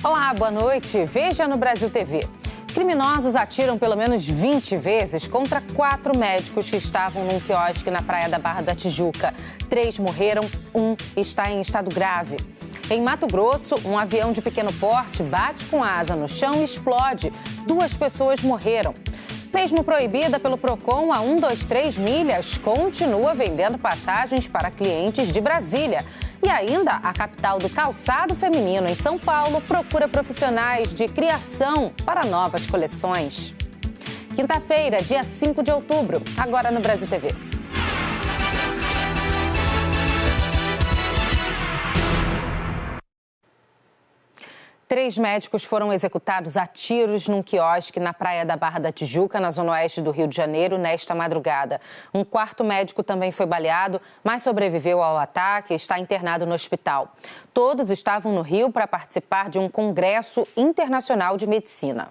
Olá, boa noite. Veja no Brasil TV. Criminosos atiram pelo menos 20 vezes contra 4 médicos que estavam num quiosque na praia da Barra da Tijuca. 3 morreram, 1 está em estado grave. Em Mato Grosso, um avião de pequeno porte bate com a asa no chão e explode. 2 pessoas morreram. Mesmo proibida pelo Procon, a 123 Milhas continua vendendo passagens para clientes de Brasília. E ainda, a capital do calçado feminino, em São Paulo, procura profissionais de criação para novas coleções. Quinta-feira, dia 5 de outubro, agora no Brasil TV. Três médicos foram executados a tiros num quiosque na praia da Barra da Tijuca, na zona oeste do Rio de Janeiro, nesta madrugada. Um 4º médico também foi baleado, mas sobreviveu ao ataque e está internado no hospital. Todos estavam no Rio para participar de um congresso internacional de medicina.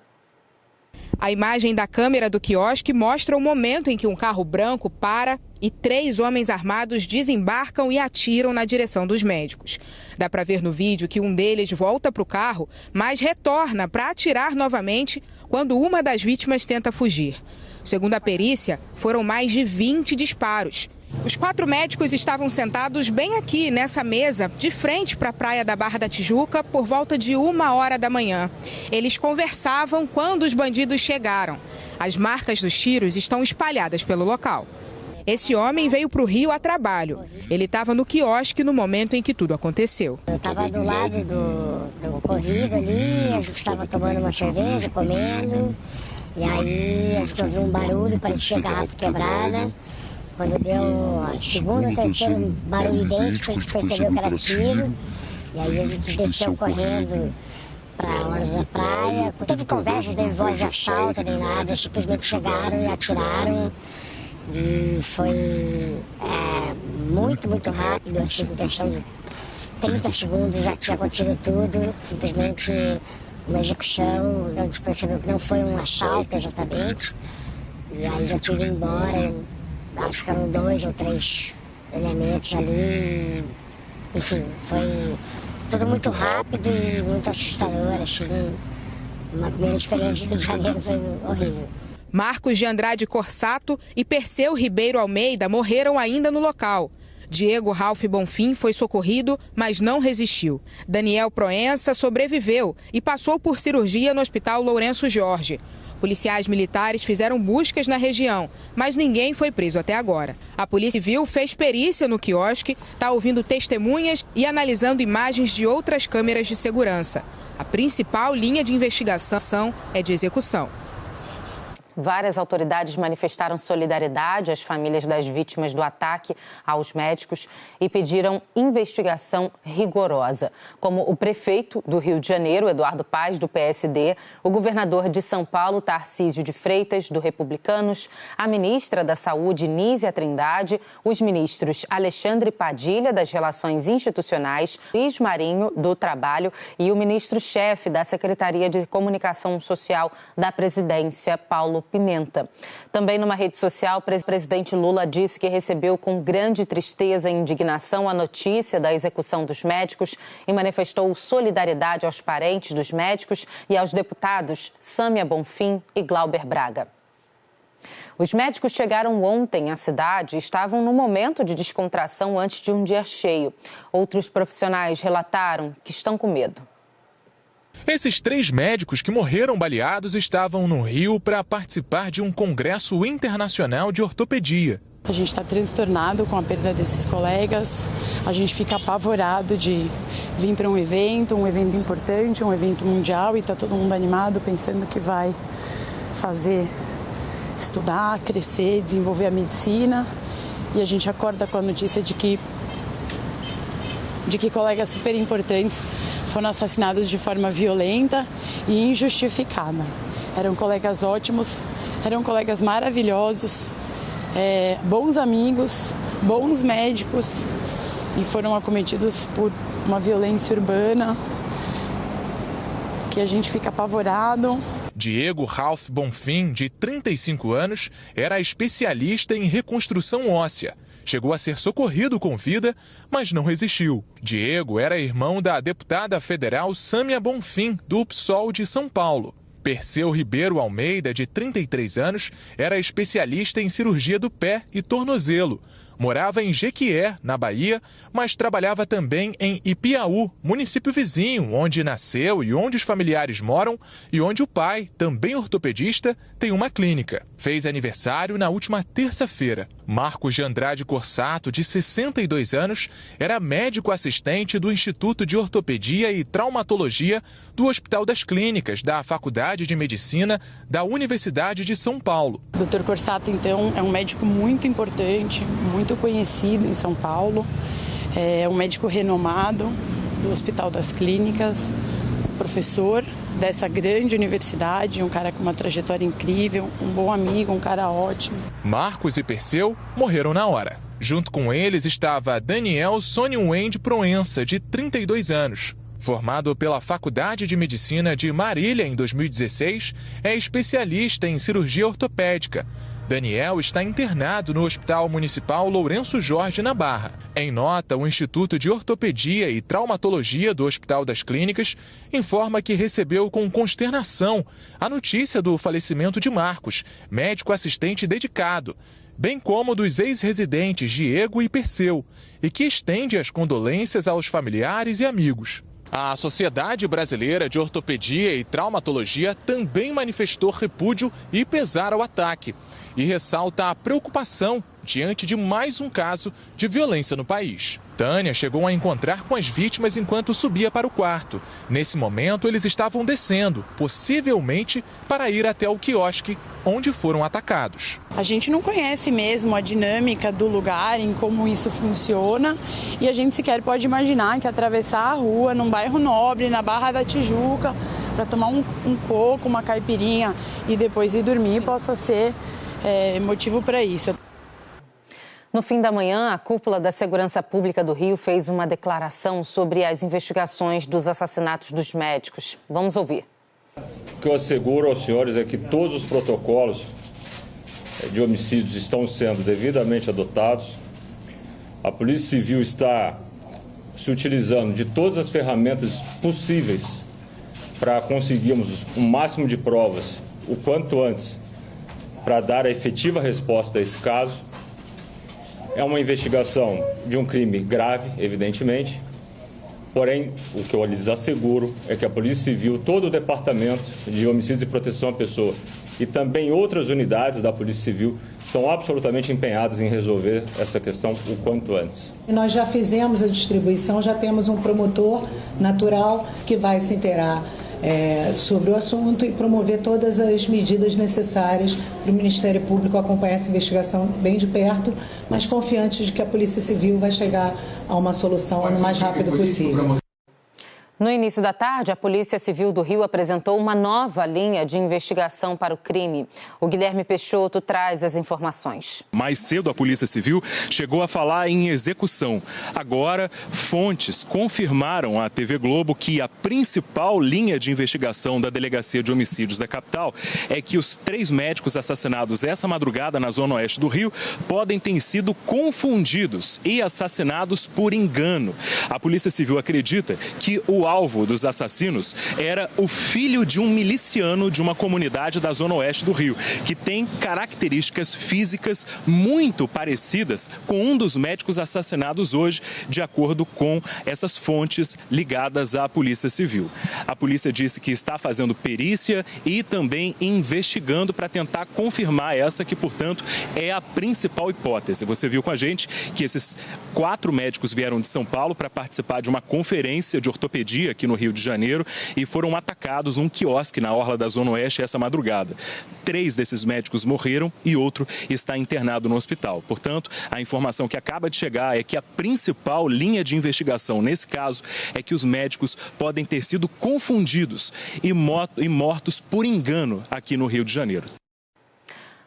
A imagem da câmera do quiosque mostra o momento em que um carro branco para e 3 homens armados desembarcam e atiram na direção dos médicos. Dá para ver no vídeo que um deles volta para o carro, mas retorna para atirar novamente quando uma das vítimas tenta fugir. Segundo a perícia, foram mais de 20 disparos. Os 4 médicos estavam sentados bem aqui, nessa mesa, de frente para a praia da Barra da Tijuca, por volta de 1h da manhã. Eles conversavam quando os bandidos chegaram. As marcas dos tiros estão espalhadas pelo local. Esse homem veio para o Rio a trabalho. Ele estava no quiosque no momento em que tudo aconteceu. Eu estava do lado do corrido ali, a gente estava tomando uma cerveja, comendo. E aí a gente ouviu um barulho, parecia garrafa quebrada. Quando deu a segunda ou terceiro barulho idêntico, a gente percebeu que era tiro. E aí a gente desceu correndo para a orla da praia. Não teve conversa, não teve voz de assalto nem nada. Simplesmente chegaram e atiraram. E foi muito rápido, assim, em questão de 30 segundos já tinha acontecido tudo. Simplesmente uma execução, a gente percebeu que não foi um assalto exatamente. E aí já tinha ido embora. Acho que eram 2 ou 3 elementos ali. Enfim, foi tudo muito rápido e muito assustador, assim. Uma primeira experiência do Rio de Janeiro foi horrível. Marcos de Andrade Corsato e Perseu Ribeiro Almeida morreram ainda no local. Diego Ralph Bonfim foi socorrido, mas não resistiu. Daniel Proença sobreviveu e passou por cirurgia no Hospital Lourenço Jorge. Policiais militares fizeram buscas na região, mas ninguém foi preso até agora. A Polícia Civil fez perícia no quiosque, está ouvindo testemunhas e analisando imagens de outras câmeras de segurança. A principal linha de investigação é de execução. Várias autoridades manifestaram solidariedade às famílias das vítimas do ataque aos médicos e pediram investigação rigorosa, como o prefeito do Rio de Janeiro, Eduardo Paes, do PSD, o governador de São Paulo, Tarcísio de Freitas, do Republicanos, a ministra da Saúde, Nízia Trindade, os ministros Alexandre Padilha, das Relações Institucionais, Luiz Marinho, do Trabalho, e o ministro-chefe da Secretaria de Comunicação Social da Presidência, Paulo Pimenta. Também numa rede social, o presidente Lula disse que recebeu com grande tristeza e indignação a notícia da execução dos médicos e manifestou solidariedade aos parentes dos médicos e aos deputados Sâmia Bonfim e Glauber Braga. Os médicos chegaram ontem à cidade e estavam no momento de descontração antes de um dia cheio. Outros profissionais relataram que estão com medo. Esses 3 médicos que morreram baleados estavam no Rio para participar de um congresso internacional de ortopedia. A gente está transtornado com a perda desses colegas, a gente fica apavorado de vir para um evento importante, um evento mundial, e está todo mundo animado, pensando que vai fazer, estudar, crescer, desenvolver a medicina, e a gente acorda com a notícia de que colegas super importantes foram assassinados de forma violenta e injustificada. Eram colegas ótimos, eram colegas maravilhosos, bons amigos, bons médicos, e foram acometidos por uma violência urbana que a gente fica apavorado. Diego Ralph Bonfim, de 35 anos, era especialista em reconstrução óssea. Chegou a ser socorrido com vida, mas não resistiu. Diego era irmão da deputada federal Sâmia Bonfim, do PSOL de São Paulo. Perseu Ribeiro Almeida, de 33 anos, era especialista em cirurgia do pé e tornozelo. Morava em Jequié, na Bahia, mas trabalhava também em Ipiaú, município vizinho, onde nasceu e onde os familiares moram e onde o pai, também ortopedista, tem uma clínica. Fez aniversário na última terça-feira. Marcos de Andrade Corsato, de 62 anos, era médico assistente do Instituto de Ortopedia e Traumatologia do Hospital das Clínicas, da Faculdade de Medicina da Universidade de São Paulo. O Dr. Corsato, então, é um médico muito importante, muito conhecido em São Paulo. É um médico renomado do Hospital das Clínicas, professor dessa grande universidade, um cara com uma trajetória incrível, um bom amigo, um cara ótimo. Marcos e Perseu morreram na hora. Junto com eles estava Daniel Soniwend Proença, de 32 anos. Formado pela Faculdade de Medicina de Marília em 2016, é especialista em cirurgia ortopédica. Daniel está internado no Hospital Municipal Lourenço Jorge, na Barra. Em nota, o Instituto de Ortopedia e Traumatologia do Hospital das Clínicas informa que recebeu com consternação a notícia do falecimento de Marcos, médico assistente dedicado, bem como dos ex-residentes Diego e Perseu, e que estende as condolências aos familiares e amigos. A Sociedade Brasileira de Ortopedia e Traumatologia também manifestou repúdio e pesar ao ataque e ressalta a preocupação diante de mais um caso de violência no país. Tânia chegou a encontrar com as vítimas enquanto subia para o quarto. Nesse momento, eles estavam descendo, possivelmente para ir até o quiosque onde foram atacados. A gente não conhece mesmo a dinâmica do lugar, em como isso funciona, e a gente sequer pode imaginar que atravessar a rua num bairro nobre, na Barra da Tijuca, para tomar um coco, uma caipirinha e depois ir dormir, possa ser motivo para isso. No fim da manhã, a cúpula da Segurança Pública do Rio fez uma declaração sobre as investigações dos assassinatos dos médicos. Vamos ouvir. O que eu asseguro aos senhores é que todos os protocolos de homicídios estão sendo devidamente adotados. A Polícia Civil está se utilizando de todas as ferramentas possíveis para conseguirmos um máximo de provas o quanto antes para dar a efetiva resposta a esse caso. É uma investigação de um crime grave, evidentemente, porém, o que eu lhes asseguro é que a Polícia Civil, todo o Departamento de Homicídios e Proteção à Pessoa e também outras unidades da Polícia Civil estão absolutamente empenhadas em resolver essa questão o quanto antes. Nós já fizemos a distribuição, já temos um promotor natural que vai se inteirar sobre o assunto e promover todas as medidas necessárias para o Ministério Público acompanhar essa investigação bem de perto, mas confiante de que a Polícia Civil vai chegar a uma solução o mais rápido possível. No início da tarde, a Polícia Civil do Rio apresentou uma nova linha de investigação para o crime. O Guilherme Peixoto traz as informações. Mais cedo, a Polícia Civil chegou a falar em execução. Agora, fontes confirmaram à TV Globo que a principal linha de investigação da Delegacia de Homicídios da capital é que os 3 médicos assassinados essa madrugada na zona oeste do Rio podem ter sido confundidos e assassinados por engano. A Polícia Civil acredita que o alvo dos assassinos era o filho de um miliciano de uma comunidade da zona oeste do Rio, que tem características físicas muito parecidas com um dos médicos assassinados hoje, de acordo com essas fontes ligadas à Polícia Civil. A polícia disse que está fazendo perícia e também investigando para tentar confirmar essa que, portanto, é a principal hipótese. Você viu com a gente que esses 4 médicos vieram de São Paulo para participar de uma conferência de ortopedia aqui no Rio de Janeiro e foram atacados num quiosque na orla da Zona Oeste essa madrugada. 3 desses médicos morreram e outro está internado no hospital. Portanto, a informação que acaba de chegar é que a principal linha de investigação nesse caso é que os médicos podem ter sido confundidos e mortos por engano aqui no Rio de Janeiro.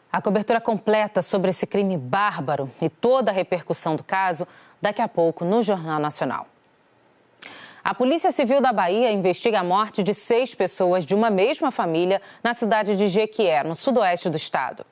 A cobertura completa sobre esse crime bárbaro e toda a repercussão do caso daqui a pouco no Jornal Nacional. A Polícia Civil da Bahia investiga a morte de 6 pessoas de uma mesma família na cidade de Jequié, no sudoeste do estado.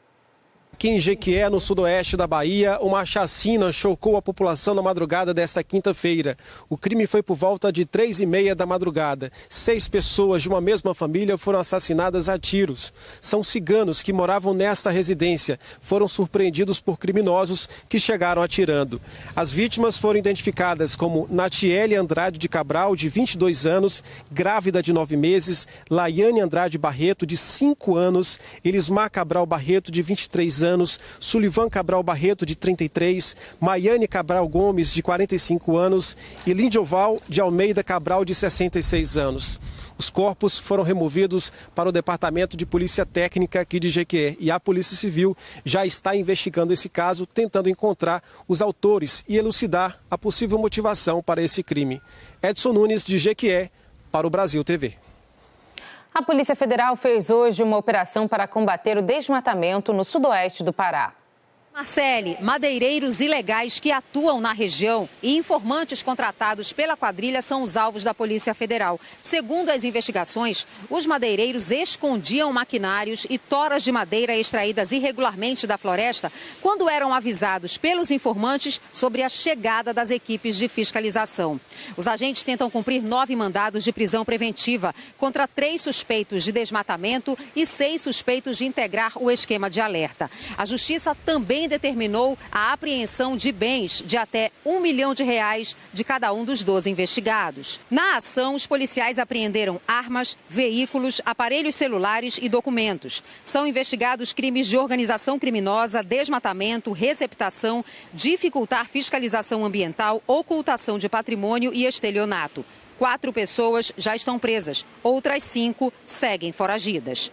Aqui em Jequié, no sudoeste da Bahia, uma chacina chocou a população na madrugada desta quinta-feira. O crime foi por volta de 3h30 da madrugada. 6 pessoas de uma mesma família foram assassinadas a tiros. São ciganos que moravam nesta residência. Foram surpreendidos por criminosos que chegaram atirando. As vítimas foram identificadas como Natiele Andrade de Cabral, de 22 anos, grávida de 9 meses, Laiane Andrade Barreto, de 5 anos, Elismar Cabral Barreto, de 23 anos, Sulivan Cabral Barreto, de 33, Maiane Cabral Gomes, de 45 anos e Lindioval de Almeida Cabral, de 66 anos. Os corpos foram removidos para o Departamento de Polícia Técnica aqui de Jequié e a Polícia Civil já está investigando esse caso, tentando encontrar os autores e elucidar a possível motivação para esse crime. Edson Nunes, de Jequié, para o Brasil TV. A Polícia Federal fez hoje uma operação para combater o desmatamento no sudoeste do Pará. Marcele, madeireiros ilegais que atuam na região e informantes contratados pela quadrilha são os alvos da Polícia Federal. Segundo as investigações, os madeireiros escondiam maquinários e toras de madeira extraídas irregularmente da floresta quando eram avisados pelos informantes sobre a chegada das equipes de fiscalização. Os agentes tentam cumprir 9 mandados de prisão preventiva contra 3 suspeitos de desmatamento e 6 suspeitos de integrar o esquema de alerta. A Justiça também determinou a apreensão de bens de até R$1 milhão de cada um dos 12 investigados. Na ação, os policiais apreenderam armas, veículos, aparelhos celulares e documentos. São investigados crimes de organização criminosa, desmatamento, receptação, dificultar fiscalização ambiental, ocultação de patrimônio e estelionato. 4 pessoas já estão presas, outras 5 seguem foragidas.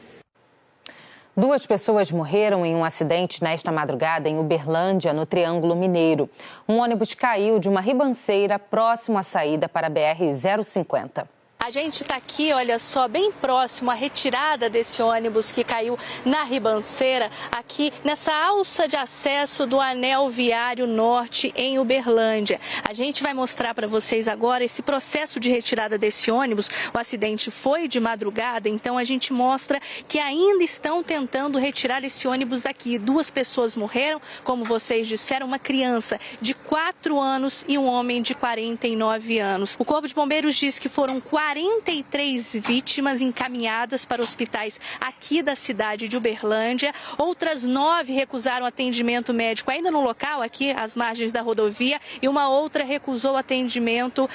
2 pessoas morreram em um acidente nesta madrugada em Uberlândia, no Triângulo Mineiro. Um ônibus caiu de uma ribanceira próximo à saída para a BR-050. A gente está aqui, olha só, bem próximo à retirada desse ônibus que caiu na ribanceira, aqui nessa alça de acesso do Anel Viário Norte em Uberlândia. A gente vai mostrar para vocês agora esse processo de retirada desse ônibus. O acidente foi de madrugada, então a gente mostra que ainda estão tentando retirar esse ônibus daqui. 2 pessoas morreram, como vocês disseram, uma criança de 4 anos e um homem de 49 anos. O Corpo de Bombeiros diz que foram 43 vítimas encaminhadas para hospitais aqui da cidade de Uberlândia. Outras 9 recusaram atendimento médico ainda no local, aqui às margens da rodovia, e uma outra recusou atendimento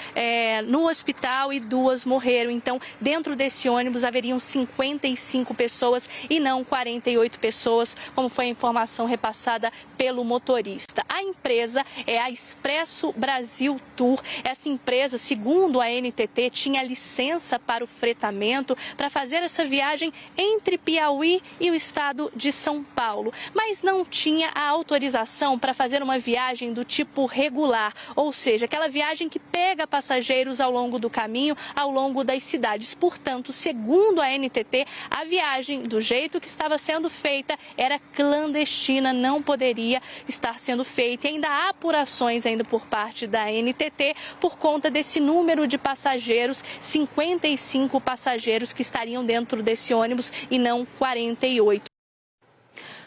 no hospital e 2 morreram. Então, dentro desse ônibus haveriam 55 pessoas e não 48 pessoas, como foi a informação repassada pelo motorista. A empresa é a Expresso Brasil Tour. Essa empresa, segundo a NTT, tinha licença para o fretamento para fazer essa viagem entre Piauí e o estado de São Paulo, mas não tinha a autorização para fazer uma viagem do tipo regular, ou seja, aquela viagem que pega passageiros ao longo do caminho, ao longo das cidades. Portanto, segundo a NTT, a viagem, do jeito que estava sendo feita, era clandestina, não poderia estar sendo feita. E ainda há apurações ainda por parte da NTT por conta desse número de passageiros, 55 passageiros que estariam dentro desse ônibus e não 48.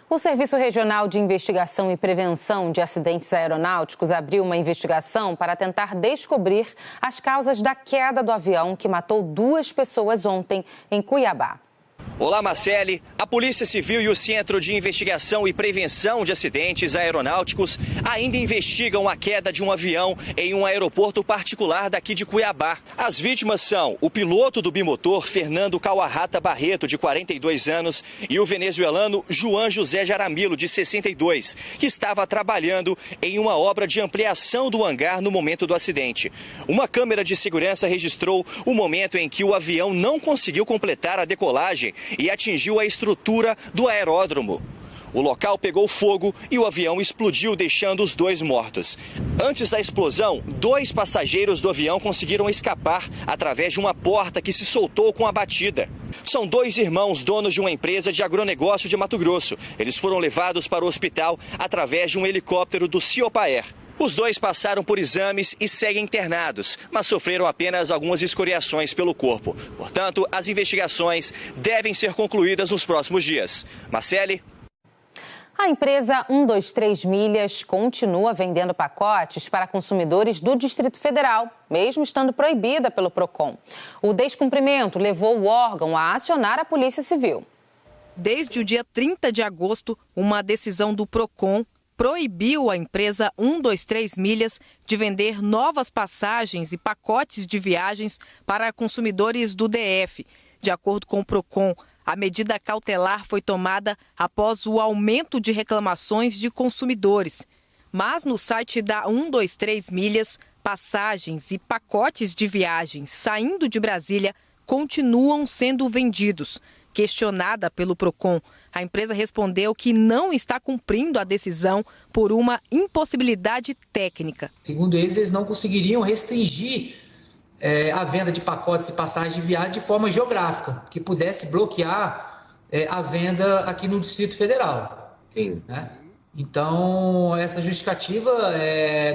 O Serviço Regional de Investigação e Prevenção de Acidentes Aeronáuticos abriu uma investigação para tentar descobrir as causas da queda do avião que matou 2 pessoas ontem em Cuiabá. Olá, Marcele. A Polícia Civil e o Centro de Investigação e Prevenção de Acidentes Aeronáuticos ainda investigam a queda de um avião em um aeroporto particular daqui de Cuiabá. As vítimas são o piloto do bimotor, Fernando Kawahata Barreto, de 42 anos, e o venezuelano João José Jaramillo, de 62, que estava trabalhando em uma obra de ampliação do hangar no momento do acidente. Uma câmera de segurança registrou o momento em que o avião não conseguiu completar a decolagem e atingiu a estrutura do aeródromo. O local pegou fogo e o avião explodiu, deixando os 2 mortos. Antes da explosão, 2 passageiros do avião conseguiram escapar através de uma porta que se soltou com a batida. São 2 irmãos donos de uma empresa de agronegócio de Mato Grosso. Eles foram levados para o hospital através de um helicóptero do Ciopaer. Os 2 passaram por exames e seguem internados, mas sofreram apenas algumas escoriações pelo corpo. Portanto, as investigações devem ser concluídas nos próximos dias. Marcele? A empresa 123 Milhas continua vendendo pacotes para consumidores do Distrito Federal, mesmo estando proibida pelo PROCON. O descumprimento levou o órgão a acionar a Polícia Civil. Desde o dia 30 de agosto, uma decisão do PROCON proibiu a empresa 123 Milhas de vender novas passagens e pacotes de viagens para consumidores do DF. De acordo com o PROCON, a medida cautelar foi tomada após o aumento de reclamações de consumidores. Mas no site da 123 Milhas, passagens e pacotes de viagens saindo de Brasília continuam sendo vendidos. Questionada pelo PROCON, a empresa respondeu que não está cumprindo a decisão por uma impossibilidade técnica. Segundo eles não conseguiriam restringir a venda de pacotes e passagens de viagem de forma geográfica, que pudesse bloquear a venda aqui no Distrito Federal. Sim. Né? Então, essa justificativa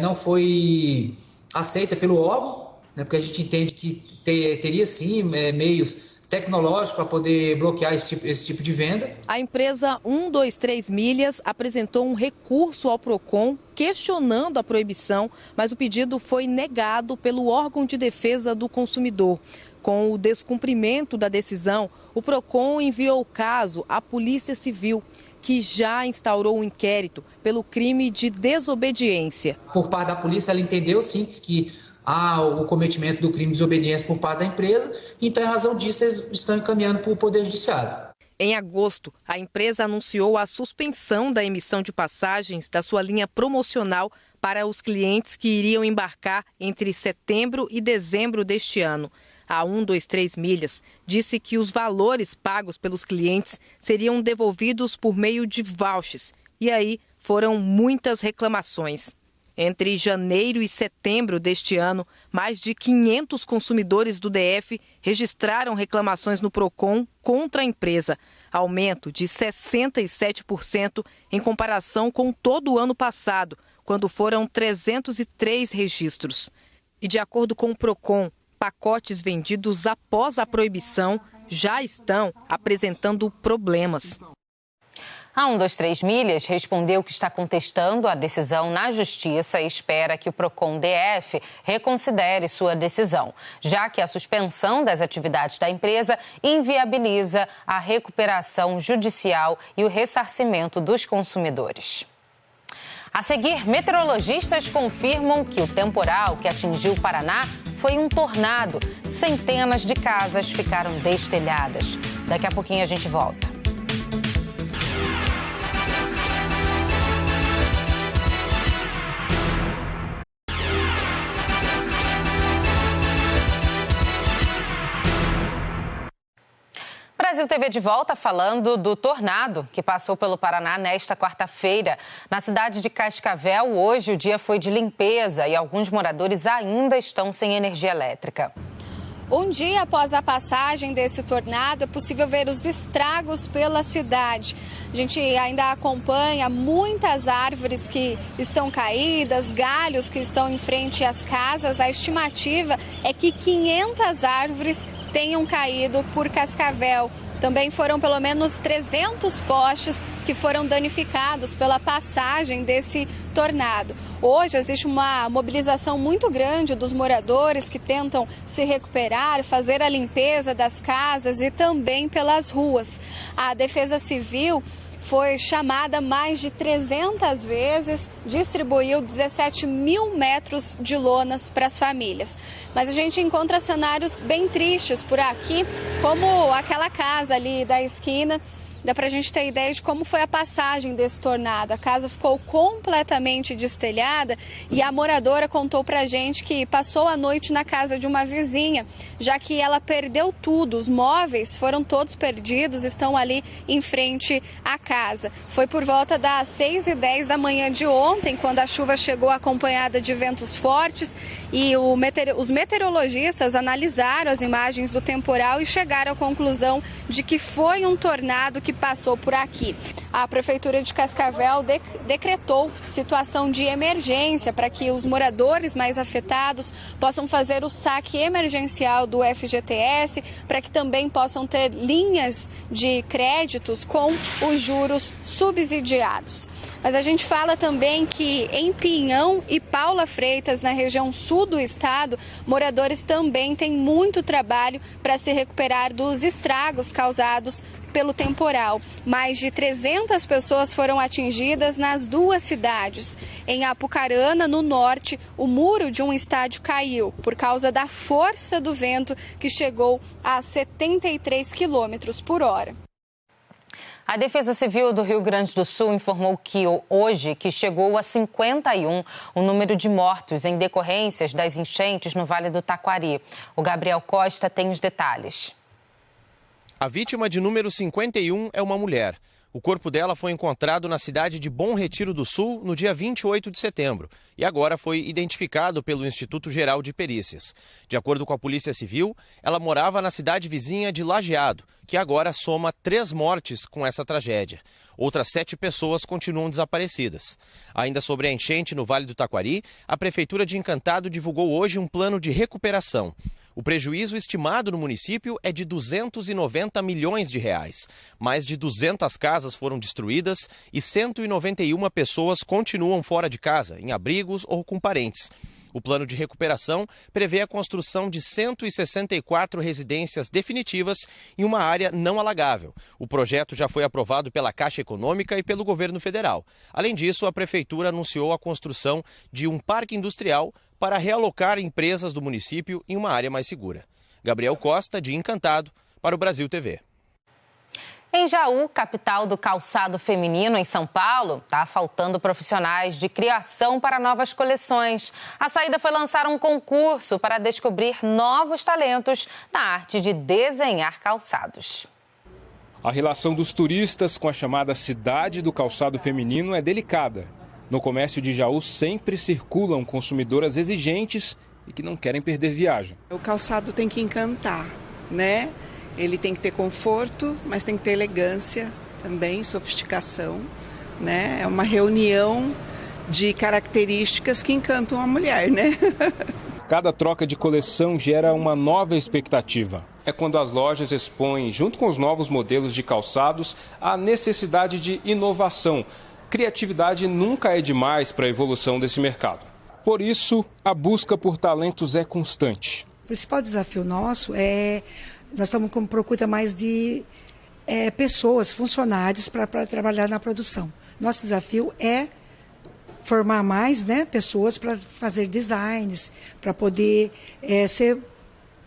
não foi aceita pelo órgão, né, porque a gente entende que teria sim meios tecnológicos para poder bloquear esse tipo de venda. A empresa 123 Milhas apresentou um recurso ao PROCON questionando a proibição, mas o pedido foi negado pelo órgão de defesa do consumidor. Com o descumprimento da decisão, o PROCON enviou o caso à Polícia Civil, que já instaurou um inquérito pelo crime de desobediência. Por parte da polícia, ela entendeu sim que há o cometimento do crime de desobediência por parte da empresa, então, em razão disso, eles estão encaminhando para o Poder Judiciário. Em agosto, a empresa anunciou a suspensão da emissão de passagens da sua linha promocional para os clientes que iriam embarcar entre setembro e dezembro deste ano. A 123 Milhas disse que os valores pagos pelos clientes seriam devolvidos por meio de vouchers. E aí foram muitas reclamações. Entre janeiro e setembro deste ano, mais de 500 consumidores do DF registraram reclamações no PROCON contra a empresa, aumento de 67% em comparação com todo o ano passado, quando foram 303 registros. E de acordo com o PROCON, pacotes vendidos após a proibição já estão apresentando problemas. A 123 Milhas respondeu que está contestando a decisão na Justiça e espera que o PROCON DF reconsidere sua decisão, já que a suspensão das atividades da empresa inviabiliza a recuperação judicial e o ressarcimento dos consumidores. A seguir, meteorologistas confirmam que o temporal que atingiu o Paraná foi um tornado. Centenas de casas ficaram destelhadas. Daqui a pouquinho a gente volta. Brasil TV de volta falando do tornado que passou pelo Paraná nesta quarta-feira. Na cidade de Cascavel, hoje o dia foi de limpeza e alguns moradores ainda estão sem energia elétrica. Um dia após a passagem desse tornado, é possível ver os estragos pela cidade. A gente ainda acompanha muitas árvores que estão caídas, galhos que estão em frente às casas. A estimativa é que 500 árvores tenham caído por Cascavel. Também foram pelo menos 300 postes que foram danificados pela passagem desse tornado. Hoje existe uma mobilização muito grande dos moradores que tentam se recuperar, fazer a limpeza das casas e também pelas ruas. A Defesa Civil foi chamada mais de 300 vezes, distribuiu 17 mil metros de lonas para as famílias. Mas a gente encontra cenários bem tristes por aqui, como aquela casa ali da esquina. Dá para a gente ter ideia de como foi a passagem desse tornado. A casa ficou completamente destelhada e a moradora contou para a gente que passou a noite na casa de uma vizinha, já que ela perdeu tudo. Os móveis foram todos perdidos, estão ali em frente à casa. Foi por volta das 6h10 da manhã de ontem, quando a chuva chegou acompanhada de ventos fortes e os meteorologistas analisaram as imagens do temporal e chegaram à conclusão de que foi um tornado que que passou por aqui. A Prefeitura de Cascavel decretou situação de emergência para que os moradores mais afetados possam fazer o saque emergencial do FGTS, para que também possam ter linhas de créditos com os juros subsidiados. Mas a gente fala também que em Pinhão e Paula Freitas, na região sul do estado, moradores também têm muito trabalho para se recuperar dos estragos causados pelo temporal. Mais de 300 pessoas foram atingidas nas duas cidades. Em Apucarana, no norte, o muro de um estádio caiu por causa da força do vento, que chegou a 73 quilômetros por hora. A Defesa Civil do Rio Grande do Sul informou que hoje chegou a 51 o número de mortos em decorrências das enchentes no Vale do Taquari. O Gabriel Costa tem os detalhes. A vítima de número 51 é uma mulher. O corpo dela foi encontrado na cidade de Bom Retiro do Sul no dia 28 de setembro e agora foi identificado pelo Instituto Geral de Perícias. De acordo com a Polícia Civil, ela morava na cidade vizinha de Lajeado, que agora soma 3 mortes com essa tragédia. Outras 7 pessoas continuam desaparecidas. Ainda sobre a enchente no Vale do Taquari, a Prefeitura de Encantado divulgou hoje um plano de recuperação. O prejuízo estimado no município é de 290 milhões de reais. Mais de 200 casas foram destruídas e 191 pessoas continuam fora de casa, em abrigos ou com parentes. O plano de recuperação prevê a construção de 164 residências definitivas em uma área não alagável. O projeto já foi aprovado pela Caixa Econômica e pelo governo federal. Além disso, a Prefeitura anunciou a construção de um parque industrial para realocar empresas do município em uma área mais segura. Gabriel Costa, de Encantado, para o Brasil TV. Em Jaú, capital do calçado feminino em São Paulo, está faltando profissionais de criação para novas coleções. A saída foi lançar um concurso para descobrir novos talentos na arte de desenhar calçados. A relação dos turistas com a chamada cidade do calçado feminino é delicada. No comércio de Jaú sempre circulam consumidoras exigentes e que não querem perder viagem. O calçado tem que encantar, né? Ele tem que ter conforto, mas tem que ter elegância também, sofisticação, né? É uma reunião de características que encantam a mulher, né? Cada troca de coleção gera uma nova expectativa. É quando as lojas expõem, junto com os novos modelos de calçados, a necessidade de inovação. Criatividade nunca é demais para a evolução desse mercado. Por isso, a busca por talentos é constante. O principal desafio nosso nós estamos com procura mais de pessoas, funcionários para trabalhar na produção. Nosso desafio é formar mais, né, pessoas para fazer designs, para poder ser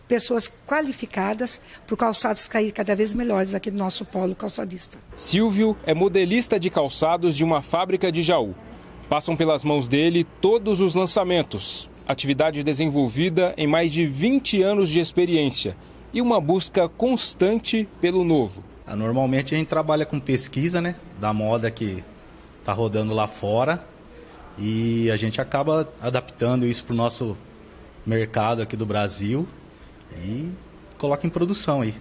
pessoas qualificadas para o calçados cair cada vez melhores aqui no nosso polo calçadista. Silvio é modelista de calçados de uma fábrica de Jaú. Passam pelas mãos dele todos os lançamentos. Atividade desenvolvida em mais de 20 anos de experiência e uma busca constante pelo novo. Normalmente a gente trabalha com pesquisa, né, da moda que está rodando lá fora e a gente acaba adaptando isso para o nosso mercado aqui do Brasil e coloca em produção aí.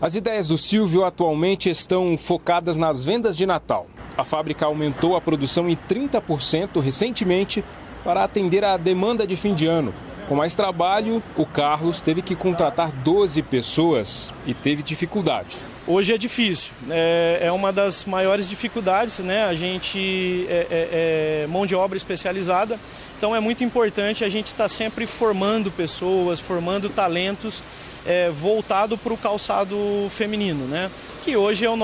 As ideias do Silvio atualmente estão focadas nas vendas de Natal. A fábrica aumentou a produção em 30% recentemente para atender à demanda de fim de ano. Com mais trabalho, o Carlos teve que contratar 12 pessoas e teve dificuldade. Hoje é difícil, é uma das maiores dificuldades, né? A gente é mão de obra especializada, então é muito importante a gente estar sempre formando pessoas, formando talentos voltado para o calçado feminino, né? Que hoje é a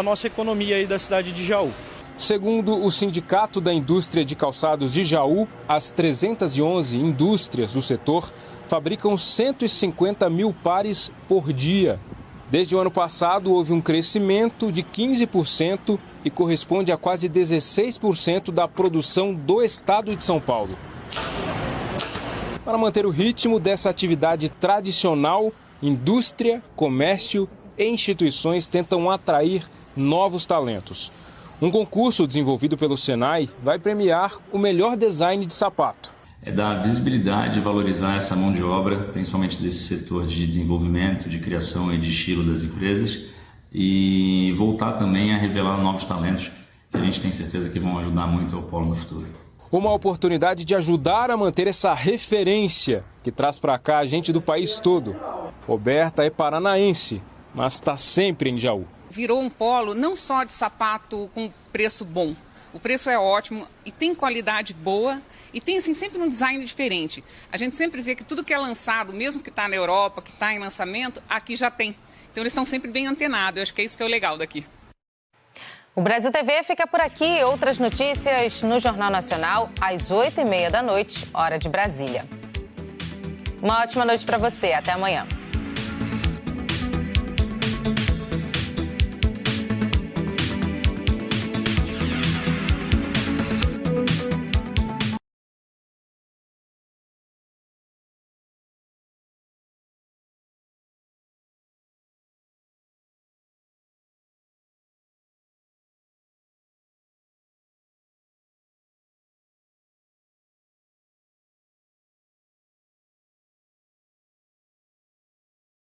nossa economia aí da cidade de Jaú. Segundo o Sindicato da Indústria de Calçados de Jaú, as 311 indústrias do setor fabricam 150 mil pares por dia. Desde o ano passado, houve um crescimento de 15% e corresponde a quase 16% da produção do estado de São Paulo. Para manter o ritmo dessa atividade tradicional, indústria, comércio e instituições tentam atrair novos talentos. Um concurso desenvolvido pelo Senai vai premiar o melhor design de sapato. É dar visibilidade e valorizar essa mão de obra, principalmente desse setor de desenvolvimento, de criação e de estilo das empresas, e voltar também a revelar novos talentos que a gente tem certeza que vão ajudar muito ao polo no futuro. Uma oportunidade de ajudar a manter essa referência que traz para cá gente do país todo. Roberta é paranaense, mas está sempre em Jaú. Virou um polo não só de sapato com preço bom. O preço é ótimo e tem qualidade boa e tem assim, sempre um design diferente. A gente sempre vê que tudo que é lançado, mesmo que está na Europa, que está em lançamento, aqui já tem. Então eles estão sempre bem antenados. Eu acho que é isso que é o legal daqui. O Brasil TV fica por aqui. Outras notícias no Jornal Nacional, às 8h30 da noite, hora de Brasília. Uma ótima noite para você. Até amanhã.